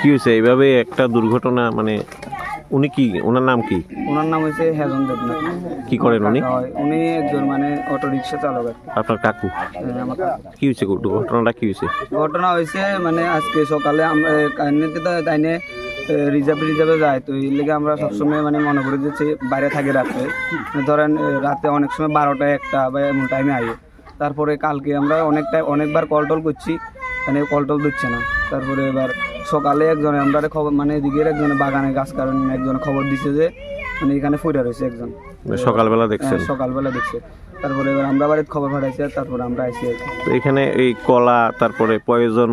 কি হয়েছে এইভাবে একটা দুর্ঘটনা? মানে উনি কি, ওনার নাম কি? ওনার নাম হচ্ছে হেজন দেবনাথ। কি করেন উনি? উনি একজন মানে অটো রিক্সা চালক। আপনার কাকু? কি হয়েছে ঘটনাটা? কি হয়েছে? ঘটনা হয়েছে মানে আজকে সকালে আমরা তাইনে রিজার্ভে যায়, তো এই লেগে আমরা সবসময় মানে মনে করি যে বাইরে থাকি রাত্রে, ধরেন রাতে অনেক সময় 12টা 1টা বা এমন টাইমে আই। তারপরে কালকে আমরা অনেকবার কল টল করছি, মানে কল টল দিচ্ছে না। তারপরে এবার সকালে একজনে আমরা খবর, মানে এদিকের একজনে বাগানে গাছ কারণ একজনে খবর দিচ্ছে যে মানে এখানে ফুটা রয়েছে একজন। সকালবেলা দেখছেন? সকালবেলা দেখছে। তারপরে এবার আমরা বাড়িতে খবর পাঠাইছি, তারপরে আমরা আইসি। তো এখানে এই কলা, তারপরে পয়জন,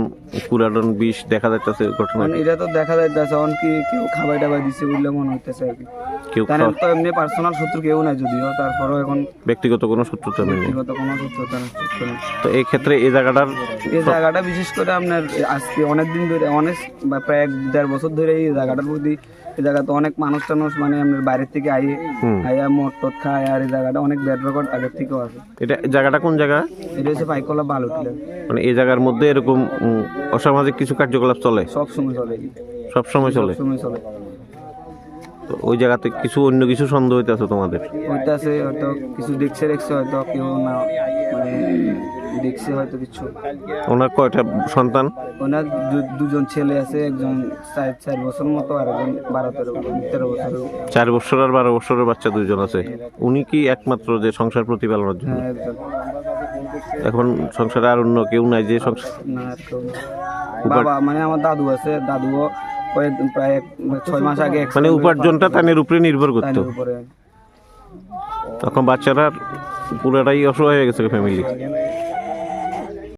কুরাডন বিষ দেখা যাচ্ছে ঘটনা। এটা তো দেখা যাইতেছে অনেকে কেউ খাবার টাবার দিচ্ছে বললে মনে হইতেছে আর কি। কেউ তো এমনি পার্সোনাল শত্রু কেউ নাই যদিও, তারপরেও এখন ব্যক্তিগত কোনো শত্রুতা নেই। ব্যক্তিগত কোনো শত্রুতা নেই। তো এই ক্ষেত্রে এই জায়গাটা বিশেষ করে আপনার আজকে অনেক দিন ধরে, অনেক প্রায় 1.5 বছর ধরে এই জায়গাটার প্রতি, এই জায়গাতে অনেক মানুষ টানুষ মানে আপনার বাইরের থেকে আইয়া মদ টদ খায়, আর এই জায়গাটা অনেক ব্যাড রেকর্ড আগের থেকেও আছে। এটা জায়গাটা কোন জায়গা? এটা হচ্ছে পাইকলা বালুটিলা। মানে এই জায়গার মধ্যে এরকম অসামাজিক কিছু কার্যকলাপ চলে? সবসময় চলে। সবসময় চলে? তো ওই জায়গাতে কিছু অন্য কিছু সন্দেহ হইতেছে তোমাদের? হইতেছে হয়তো কিছু দেখছে হয়তো কেউ না, মানে দেখছে হয়তো কিছু। ওনার কয়টা সন্তান? ওনার 2জন ছেলে আছে, একজন 4 বছর মতো, আর একজন 12-13 বছর। 4 বছর আর 12 বছরের বাচ্চা 2জন আছে। উনি কি একমাত্র যে সংসার প্রতিপালনের জন্য? এখন সংসারে আর অন্য কেউ নাই যে সংসার? না, বাবা মানে আমার দাদু আছে, দাদুও প্রায় 6 মাস আগে, মানে উপার্জনটা তাদের উপরে নির্ভর করতো। তখন বাচ্চারা পুরোটাই অসহায় হয়ে গেছে ফ্যামিলি।